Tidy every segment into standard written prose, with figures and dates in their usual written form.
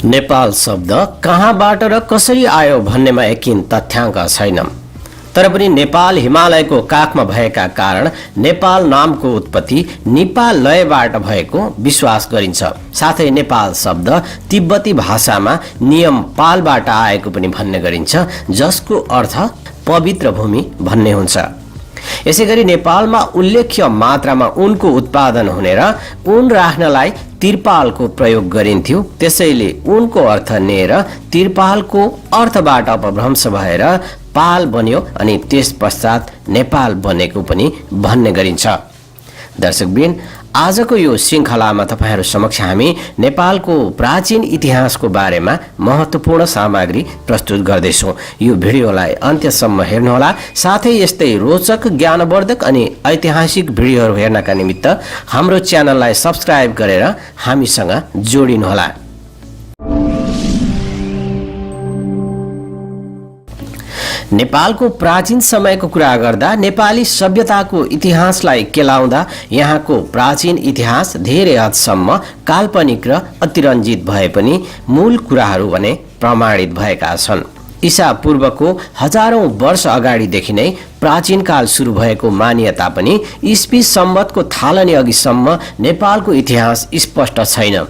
नेपाल शब्द कहाँबाट र कसरी आयो भन्नेमा यकिन तथ्याङ्क छैन। तर पनि नेपाल हिमालयको काखमा भएका कारण नेपाल नामको उत्पत्ति नेपाल लयबाट भएको विश्वास गरिन्छ। साथै नेपाल शब्द तिब्बती भाषामा नियम पालबाट आएको पनि भन्ने गरिन्छ, जसको अर्थ पवित्र भूमि भन्ने हुन्छ। यसैगरी नेपालमा उल्लेख्य मात्रामा ऊनको उत्पादन हुने र ऊन राख्नलाई तिरपालको प्रयोग गरिन्थ्यो। त्यसैले ऊनको अर्थ नेर तिरपालको अर्थबाट अपभ्रंश भएर पाल बन्यो अनि त्यस पश्चात नेपाल बनेको पनि भन्ने गरिन्छ। दर्शकवृन्द, आजको यो श्रृङ्खलामा तपाईहरू समक्ष हामी नेपालको प्राचीन इतिहासको बारेमा महत्त्वपूर्ण सामग्री प्रस्तुत गर्दैछौँ। यो भिडियोलाई अन्त्यसम्म हेर्नुहोला। साथै यस्तै रोचक, ज्ञानवर्धक अनि ऐतिहासिक भिडियोहरू हेर्नका निमित्त हाम्रो च्यानललाई सब्स्क्राइब गरेर हामीसँग जोडिनुहोला। नेपालको प्राचीन समयको कुरा गर्दा नेपाली सभ्यताको इतिहासलाई केलाउँदा यहाँको प्राचीन इतिहास धेरै हदसम्म काल्पनिक र अतिरञ्जित भए पनि मूल कुराहरू भने प्रमाणित भएका छन्। ईसा पूर्वको हजारौं वर्ष अगाडिदेखि नै प्राचीन काल सुरु भएको मान्यता पनि ईस्वी सम्वतको थालनी अघिसम्म नेपालको इतिहास स्पष्ट छैन।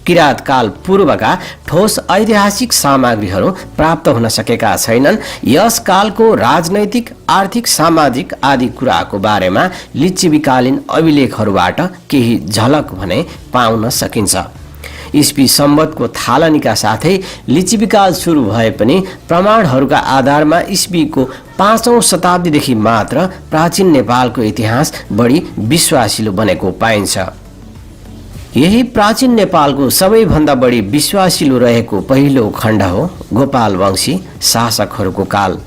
किराँत काल पूर्वका ठोस ऐतिहासिक सामग्रीहरू प्राप्त हुन सकेका छैनन्। यस कालको राजनैतिक, आर्थिक, सामाजिक आदि कुराको बारेमा लिच्छवीकालीन अभिलेखहरूबाट केही झलक भने पाउन सकिन्छ। ईस्वी सम्वतको थालनीका साथै लिच्छवीकाल सुरु भए पनि प्रमाणहरूका आधारमा ईस्वीको 5औं शताब्दीदेखि मात्र प्राचीन नेपालको इतिहास बढी विश्वासिलो बनेको पाइन्छ। यही प्राचीन नेपालको सबैभन्दा बढी विश्वासिलो रहेको पहिलो खण्ड हो गोपालवंशी शासकहरूको काल।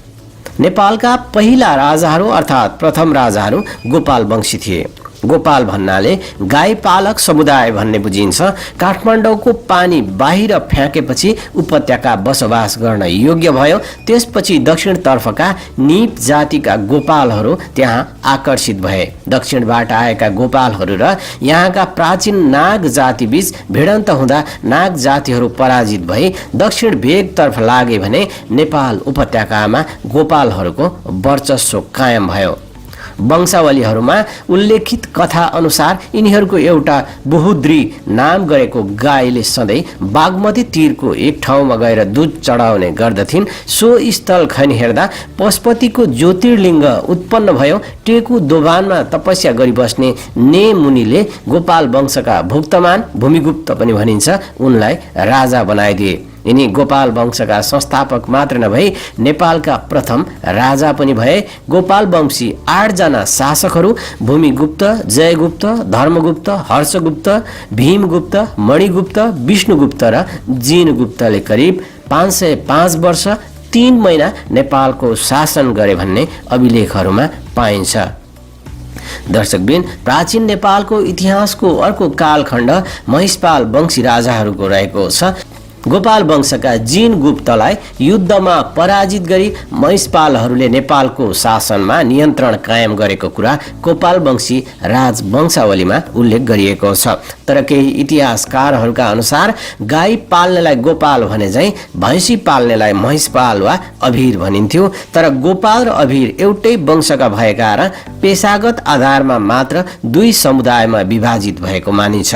नेपालका पहिला राजाहरू अर्थात् प्रथम राजाहरू गोपालवंशी थिए। गोपाल भन्नाले गाई पालक समुदाय भन्ने बुझिन्छ। काठमाडौँको पानी बाहिर फ्याँकेपछि उपत्यका बसोबास गर्न योग्य भयो। त्यसपछि दक्षिणतर्फका निप जातिका गोपालहरू त्यहाँ आकर्षित भए। दक्षिणबाट आएका गोपालहरू र यहाँका प्राचीन नाग जातिबीच भिडन्त हुँदा नाग जातिहरू पराजित भई दक्षिण भेगतर्फ लागे भने नेपाल उपत्यकामा गोपालहरूको वर्चस्व कायम भयो। वंशावलीहरूमा उल्लेखित कथा अनुसार यिनीहरूको एउटा बहुद्री नाम गरेको गाईले सधैँ बागमती तीरको एक ठाउँमा गएर दूध चढाउने गर्दथिन्। सो स्थल खनि हेर्दा पशुपतिको ज्योतिर्लिङ्ग उत्पन्न भयो। टेकु दोभानमा तपस्या गरिबस्ने ने मुनिले गोपाल वंशका भुक्तमान, भूमिगुप्त पनि भनिन्छ, उनलाई राजा बनाइदिए। यिनी गोपाल वंशका संस्थापक मात्र नभई नेपालका प्रथम राजा पनि भए। गोपाल वंशी 8 जना शासकहरू भूमिगुप्त, जयगुप्त, धर्मगुप्त, हर्षगुप्त, भीमगुप्त, मणिगुप्त, विष्णुगुप्त र जिनगुप्तले करिब 505 वर्ष 3 महिना नेपालको शासन गरे भन्ने अभिलेखहरूमा पाइन्छ। दर्शकवृन्द, प्राचीन नेपालको इतिहासको अर्को कालखण्ड महिषपाल वंशी राजाहरूको रहेको छ। गोपाल वंशका जिनगुप्तलाई युद्धमा पराजित गरी महिषपालहरूले नेपालको शासनमा नियन्त्रण कायम गरेको कुरा गोपाल वंशी राजवंशावलीमा उल्लेख गरिएको छ। तर केही इतिहासकारहरूका अनुसार गाई पाल्नेलाई गोपाल भने झैँ भैँसी पाल्नेलाई महिषपाल वा अभिर भनिन्थ्यो। तर गोपाल र अभिर एउटै वंशका भएका र पेशागत आधारमा मात्र 2 समुदायमा विभाजित भएको मानिन्छ।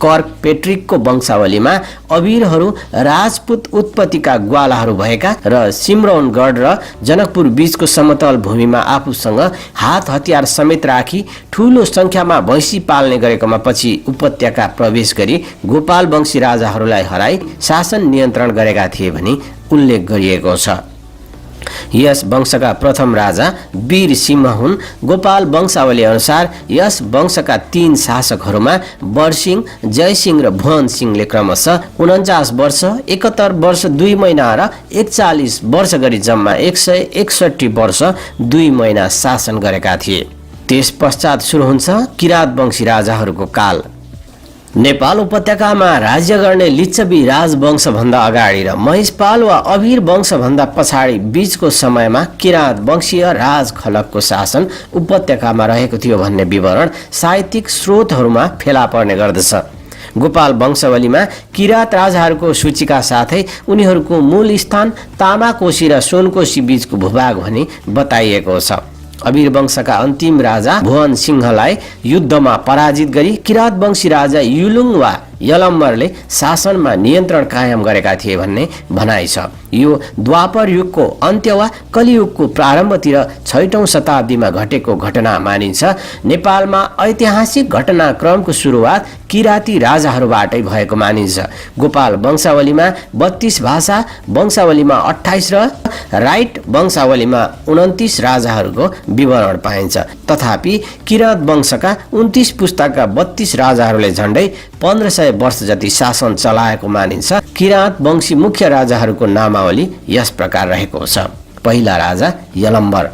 कर्क पेट्रिकको वंशावलीमा अभिरहरू राजपूत उत्पत्तिका ग्वालाहरू भएका र सिमरौनगढ र जनकपुर बीचको समतल भूमिमा आफूसँग हात हतियार समेत राखी ठूलो संख्यामा भैँसी पाल्ने गरेकोमा पछि उपत्यका प्रवेश गरी गोपाल वंशी राजाहरूलाई हराई शासन नियन्त्रण गरेका थिए भनी उल्लेख गरिएको छ। यस वंशका प्रथम राजा वीर सिंह हुन्। गोपाल वंशावली अनुसार यस वंशका 3 शासकहरूमा बरसिंह, जयसिंह र भुवन सिंहले क्रमशः 49 वर्ष, 71 वर्ष 2 महिना र 41 वर्ष गरी जम्मा 161 वर्ष 2 महिना शासन गरेका थिए। त्यस पश्चात सुरु हुन्छ किराँत वंशी राजाहरूको काल। नेपाल उपत्यकामा राज्य गर्ने लिच्छवी राजवंशभन्दा अगाडि र महिषपाल वा अभिर वंशभन्दा पछाडि बीचको समयमा किराँत वंशीय राज खलकको शासन उपत्यकामा रहेको थियो भन्ने विवरण साहित्यिक स्रोतहरूमा फेला पर्ने गर्दछ। गोपाल वंशावलीमा किरात राजाहरूको सूचीका साथै उनीहरूको मूल स्थान तामाकोशी र सोनकोशी बीचको भूभाग भनी बताइएको छ। अबिर वंशका अन्तिम राजा भुवन सिंहलाई युद्धमा पराजित गरी किरात वंशी राजा युलुङ वा यलम्बरले शासनमा नियन्त्रण कायम गरेका थिए भन्ने भनाइ छ। यो द्वापर युगको अन्त्य वा कलियुगको प्रारम्भतिर 6औं शताब्दीमा घटेको घटना मानिन्छ। नेपालमा ऐतिहासिक घटनाक्रमको सुरुवात किराती राजाहरूबाटै भएको मानिन्छ। गोपाल वंशावलीमा 32 भाषा वंशावलीमा 28 र राइट वंशावलीमा 29 राजाहरूको विवरण पाइन्छ। तथापि किरात वंशका 29 पुस्ताका 32 राजाहरूले झण्डै 1500 वर्ष जति शासन चलाएको मानिन्छ। किरात वंशी मुख्य राजाहरूको नामावली यस प्रकार रहेको छ। पहिला राजा यलम्बर।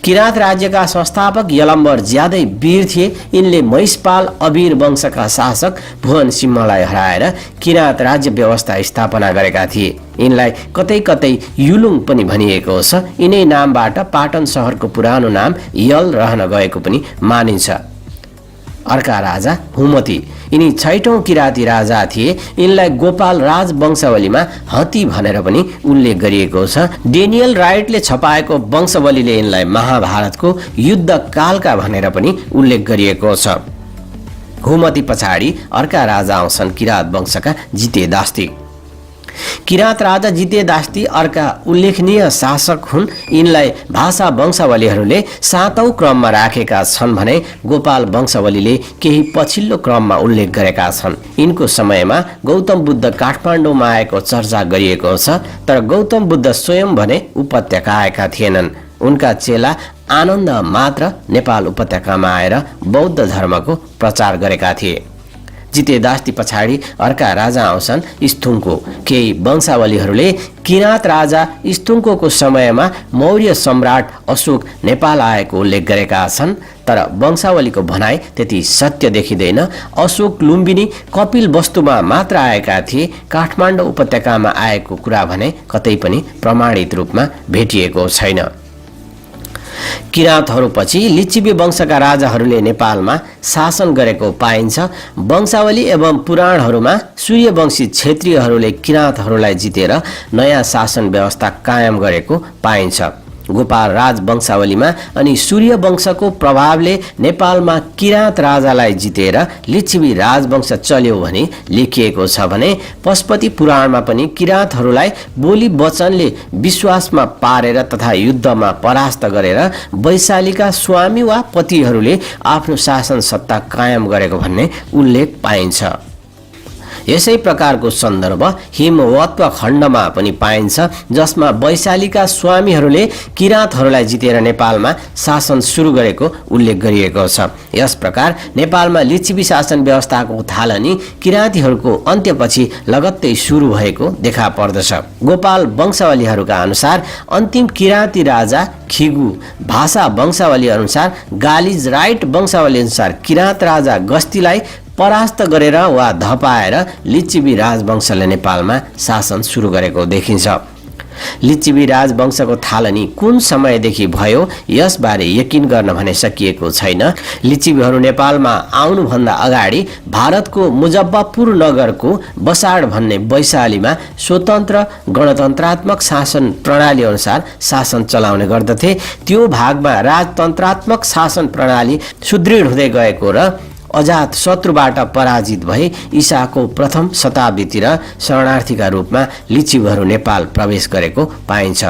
किरात राज्यका संस्थापक यलम्बर ज्यादै वीर थिए। यिनले महिषपाल अबिर वंशका शासक भुवन सिंहलाई हराएर किरात राज्य व्यवस्था स्थापना गरेका थिए। यिनलाई कतै कतै युलुङ पनि भनिएको छ। यिनै नामबाट पाटन शहरको पुरानो नाम यल रहन गएको पनि मानिन्छ। अर्का राजा हुमती। यिनी 6औं किराती राजा थिए। यिनलाई गोपाल राज वंशावलीमा हती भनेर पनि उल्लेख गरिएको छ। डेनियल राइटले छपाएको वंशावलीले यिनलाई महाभारतको युद्ध कालका भनेर पनि उल्लेख गरिएको छ। हुमती पछाडि अर्का राजा आउँछन् किरात वंशका जितेदास्ती। किरात राजा जितेदास्ती अर्का उल्लेखनीय शासक हुन्। यिनलाई भाषा वंशावलीहरूले 7औं क्रममा राखेका छन् भने गोपाल वंशावलीले केही पछिल्लो क्रममा उल्लेख गरेका छन्। यिनको समयमा गौतम बुद्ध काठमाडौँमा आएको चर्चा गरिएको छ, तर गौतम बुद्ध स्वयं भने उपत्यका आएका थिएनन्। उनका चेला आनन्द मात्र नेपाल उपत्यकामा आएर बौद्ध धर्मको प्रचार गरेका थिए। जितेदास्ती पछाडि अर्का राजा आउँछन् स्थुङ्को। केही वंशावलीहरूले किरात राजा स्थुङ्को समयमा मौर्य सम्राट अशोक नेपाल आएको उल्लेख गरेका छन्, तर वंशावलीको भनाइ त्यति सत्य देखिँदैन। अशोक लुम्बिनी कपिल वस्तुमा मात्र आएका थिए। काठमाडौँ उपत्यकामा आएको कुरा भने कतै पनि प्रमाणित रूपमा भेटिएको छैन। किरातहरूपछि लिच्छवी वंशका राजाहरूले नेपालमा शासन गरेको पाइन्छ। वंशावली एवं पुराणहरूमा सूर्यवंशी क्षेत्रीयहरूले किरातहरूलाई जितेर नयाँ शासन व्यवस्था कायम गरेको पाइन्छ। गोपाल राज वंशावलीमा अनि सूर्य वंशको प्रभावले नेपालमा किरात राजालाई जितेर लिच्छवी राजवंश चल्यो भनी लेखिएको छ भने पशुपति पुराणमा पनि किरातहरूलाई बोली वचनले विश्वासमा पारेर तथा युद्धमा परास्त गरेर वैशालीका स्वामी वा पतिहरूले आफ्नो शासन सत्ता कायम गरेको भन्ने उल्लेख पाइन्छ। यसै प्रकारको सन्दर्भ हिमवत्व खण्डमा पनि पाइन्छ, जसमा वैशालीका स्वामीहरूले किरातहरूलाई जितेर नेपालमा शासन सुरु गरेको उल्लेख गरिएको छ। यस प्रकार नेपालमा लिच्छवी शासन व्यवस्थाको थालनी किरातीहरूको अन्त्यपछि लगत्तै सुरु भएको देखा पर्दछ। गोपाल वंशावलीहरूका अनुसार अन्तिम किराती राजा खिगु, भाषा वंशावली अनुसार गालिज, राइट वंशावली अनुसार किरात राजा गस्तीलाई परास्त गरेर वा धपाएर लिच्छवी राजवंशले नेपालमा शासन सुरु गरेको देखिन्छ। लिच्छवी राजवंशको थालनी कुन समयदेखि भयो यसबारे यकिन गर्न भने सकिएको छैन। लिच्छवीहरू नेपालमा आउनुभन्दा अगाडि भारतको मुजफ्फरपुर नगरको बसाड भन्ने वैशालीमा स्वतन्त्र गणतन्त्रात्मक शासन प्रणाली अनुसार शासन चलाउने गर्दथे। त्यो भागमा राजतन्त्रात्मक शासन प्रणाली सुदृढ हुँदै गएको र अजात शत्रुबाट पराजित भई ईसाको प्रथम शताब्दीतिर शरणार्थीका रूपमा लिच्छवीहरू नेपाल प्रवेश गरेको पाइन्छ।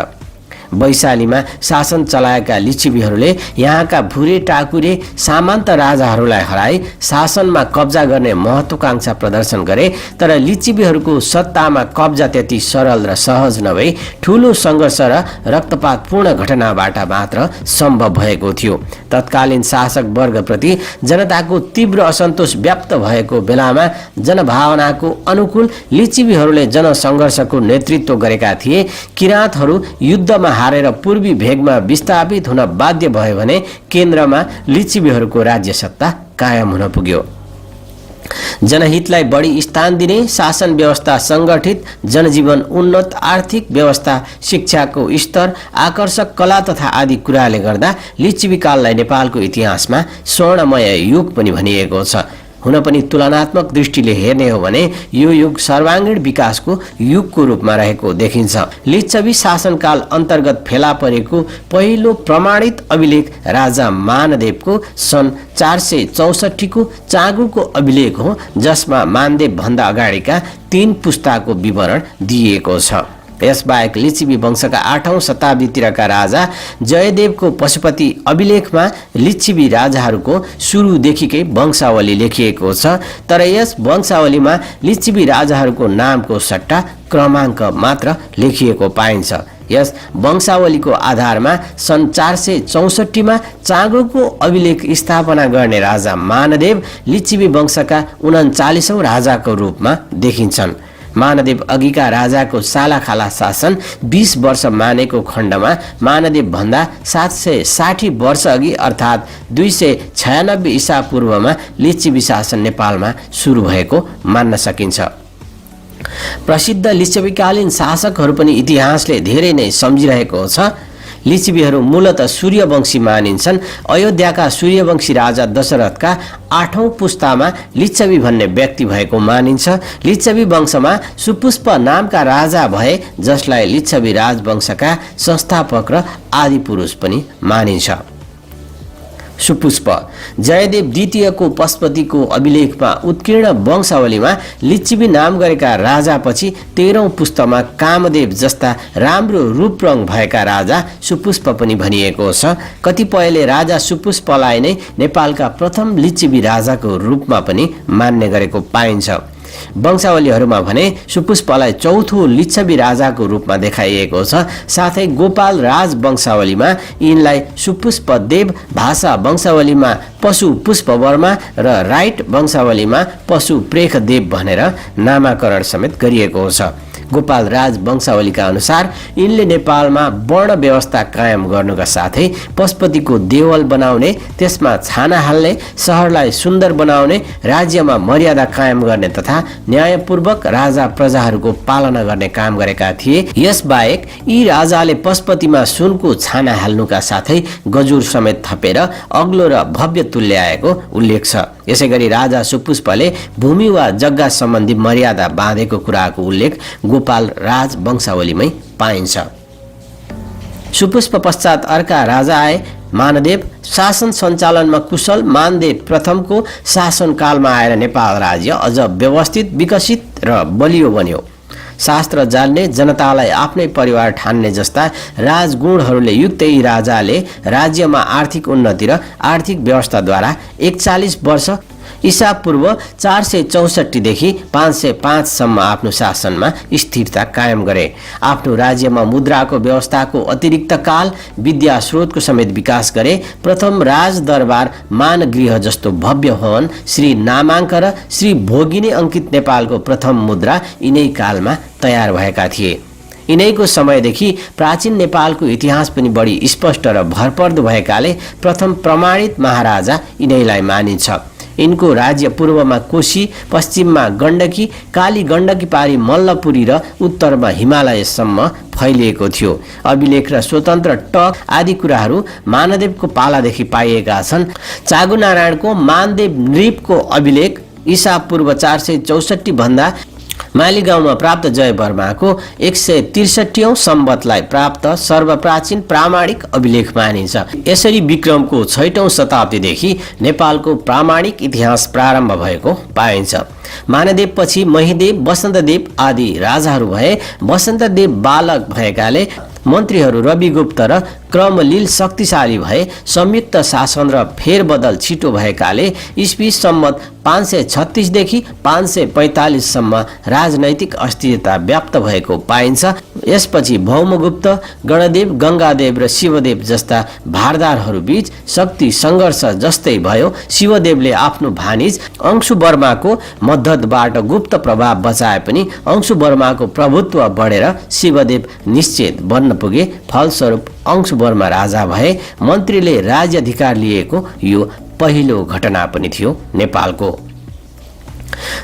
वैशालीमा शासन चलाएका लिच्छवीहरूले यहाँका भुरे टाकुरे सामन्त राजाहरूलाई हराई शासनमा कब्जा गर्ने महत्त्वाकांक्षा प्रदर्शन गरे, तर लिच्छवीहरूको सत्तामा कब्जा त्यति सरल र सहज नभई ठूलो सङ्घर्ष र रक्तपातपूर्ण घटनाबाट मात्र सम्भव भएको थियो। तत्कालीन शासक वर्गप्रति जनताको तीव्र असन्तोष व्याप्त भएको बेलामा जनभावनाको अनुकूल लिच्छवीहरूले जनसङ्घर्षको नेतृत्व गरेका थिए। किरातहरू युद्धमा हारेर पूर्वी भेगमा विस्थापित हुन बाध्य भयो भने केन्द्रमा लिच्छवीहरूको राज्य सत्ता कायम हुन पुग्यो। जनहितलाई बढी स्थान दिने शासन व्यवस्था, सङ्गठित जनजीवन, उन्नत आर्थिक व्यवस्था, शिक्षाको स्तर, आकर्षक कला तथा आदि कुराले गर्दा लिच्छवी काललाई नेपालको इतिहासमा स्वर्णमय युग पनि भनिएको छ। हुन पनि तुलनात्मक दृष्टिले हेर्ने हो भने यो युग सर्वाङ्गीण विकासको युगको रूपमा रहेको देखिन्छ। लिच्छवी शासनकाल अन्तर्गत फेला परेको पहिलो प्रमाणित अभिलेख राजा मानदेवको सन् 464 को चाँगुको अभिलेख हो, जसमा मानदेव भन्दा अगाडिका 3 पुस्ताको विवरण दिएको छ। यसबाहेक लिच्छवी वंशका 8औं शताब्दीतिरका राजा जयदेवको पशुपति अभिलेखमा लिच्छवी राजाहरूको सुरुदेखिकै वंशावली लेखिएको छ, तर यस वंशावलीमा लिच्छवी राजाहरूको नामको सट्टा क्रमाङ्क मात्र लेखिएको पाइन्छ। यस वंशावलीको आधारमा सन् 464 मा चाँगुको अभिलेख स्थापना गर्ने राजा मानदेव लिच्छवी वंशका 39औं राजाको रूपमा देखिन्छन्। मानदेव अघिका राजाको सालाखाला शासन 20 वर्ष मानेको खण्डमा मानदेव भन्दा 760 वर्ष अघि अर्थात् 296 ईसा पूर्वमा लिच्छवी शासन नेपालमा सुरु भएको मान्न सकिन्छ। प्रसिद्ध लिच्छवीकालीन शासकहरू पनि इतिहासले धेरै नै सम्झिरहेको छ। लिच्छवीहरू मूलतः सूर्यवंशी मानिन्छन्। अयोध्याका सूर्यवंशी राजा दशरथका 8औं पुस्तामा लिच्छवी भन्ने व्यक्ति भएको मानिन्छ। लिच्छवी वंशमा सुपुष्प नामका राजा भए, जसलाई लिच्छवी राजवंशका संस्थापक र आदिपुरुष पनि मानिन्छ। सुपुष्प जयदेव द्वितीयको पशुपतिको अभिलेखमा उत्कीर्ण वंशावलीमा लिच्छवी नाम गरेका राजापछि 13औं पुस्तमा कामदेव जस्ता राम्रो रूपरङ भएका राजा सुपुष्प पनि भनिएको छ। कतिपयले राजा सुपुष्पलाई नै नेपालका प्रथम लिच्छवी राजाको रूपमा पनि मान्ने गरेको पाइन्छ। वंशावलीहरूमा भने सुपुष्पलाई चौथो लिच्छवी राजाको रूपमा देखाइएको छ। साथै गोपाल राज वंशावलीमा यिनलाई सुपुष्प देव, भाषा वंशावलीमा पशु पुष्पवर्मा र राइट वंशावलीमा पशु प्रेखदेव भनेर नामाकरण समेत गरिएको छ। गोपाल राज वंशावलीका अनुसार यिनले नेपालमा वर्ण व्यवस्था कायम गर्नुका साथै पशुपतिको देवल बनाउने, त्यसमा छाना हाल्ने, सहरलाई सुन्दर बनाउने, राज्यमा मर्यादा कायम गर्ने तथा न्यायपूर्वक राजा प्रजाहरूको पालना गर्ने काम गरेका थिए। यसबाहेक यी राजाले पशुपतिमा सुनको छाना हाल्नुका साथै गजुर समेत थपेर अग्लो र भव्य तुल्याएको उल्लेख छ। यसैगरी राजा सुपुष्पले भूमि वा जग्गा सम्बन्धी मर्यादा बाँधेको कुराको उल्लेख गोपाल राज वंशावलीमै पाइन्छ। सुपुष्प पश्चात अर्का राजा आए मानदेव। शासन सञ्चालनमा कुशल मानदेव प्रथमको शासनकालमा आएर नेपाल राज्य अझ व्यवस्थित, विकसित र बलियो बन्यो। शास्त्र जान्ने, जनतालाई आफ्नै परिवार ठान्ने जस्ता राजगुणहरूले युक्त यी राजाले राज्यमा आर्थिक उन्नति र आर्थिक व्यवस्थाद्वारा 41 वर्ष ईसा पूर्व 464 देखि 505 सम्म आफ्नो शासनमा स्थिरता कायम गरे। आफ्नो राज्यमा मुद्राको व्यवस्थाको अतिरिक्त काल विद्या स्रोतको समेत विकास गरे। प्रथम राज दरबार मानगृह जस्तो भव्य भवन, श्री नामाङ्क र श्री भोगिनी अंकित नेपालको प्रथम मुद्रा यिनै कालमा तयार भएका थिए। यिनैको समयदेखि प्राचीन नेपालको इतिहास पनि बढी स्पष्ट र भरपर्दो भएकाले प्रथम प्रमाणित महाराजा यिनैलाई मानिन्छ। यिनको राज्य पूर्वमा कोशी, पश्चिममा गण्डकी, काली गण्डकी पारी मल्लपुरी र उत्तरमा हिमालयसम्म फैलिएको थियो। अभिलेख र स्वतन्त्र टक आदि कुराहरू मानदेवको पालादेखि पाइएका छन्। चाँगुनारायणको मानदेव नृपको अभिलेख ईसा पूर्व 464 भन्दा मालीगाउँमा प्राप्त जयवर्माको 163औं सम्वतलाई प्राप्त सर्वप्राचीन प्रामाणिक अभिलेख मानिन्छ। यसरी विक्रमको 6औं शताब्दीदेखि नेपालको प्रामाणिक इतिहास प्रारम्भ भएको पाइन्छ। मानदेव पछि महिदेव, वसन्तदेव आदि राजाहरू भए। वसन्तदेव बालक भएकाले मन्त्रीहरू रविगुप्त र क्रमलील शक्तिशाली भए। संयुक्त शासन र फेरबदल छिटो भएकाले ईस्वी सम्वत 536 देखि 545 सम्म राजनैतिक अस्थिरता व्याप्त भएको पाइन्छ। यसपछि भौमगुप्त, गणदेव, गङ्गादेव र शिवदेव जस्ता भारदारहरू बीच शक्ति सङ्घर्ष जस्तै भयो। शिवदेवले आफ्नो भानिज अंशुवर्माको मद्दतबाट गुप्त प्रभाव बचाए पनि अंशुवर्माको प्रभुत्व बढेर शिवदेव निश्चित बन्न पुगे। फलस्वरूप अंशुवर्मा राजा भए। मन्त्रीले राज्याधिकार लिएको यो पहिलो घटना पनि थियो नेपालको।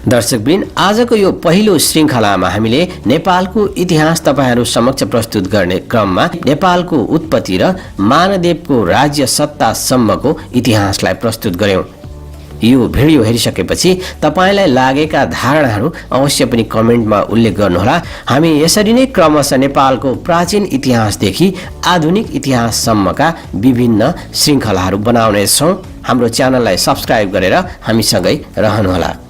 दर्शकवृन्द, आजको यो पहिलो श्रृङ्खलामा हामीले नेपालको इतिहास तपाईहरू समक्ष प्रस्तुत गर्ने क्रममा नेपालको उत्पत्ति र मानदेवको राज्य सत्तासम्मको इतिहासलाई प्रस्तुत गर्यौं। यो भिडियो हेरिसकेपछि तपाईलाई लागेका धारणाहरू अवश्य पनि कमेन्टमा उल्लेख गर्नुहोला। हामी यसरी नै क्रमशः नेपालको प्राचीन इतिहासदेखि आधुनिक इतिहाससम्मका विभिन्न श्रृङ्खलाहरू बनाउनेछौँ। हाम्रो च्यानललाई सब्स्क्राइब गरेर हामीसँगै रहनुहोला।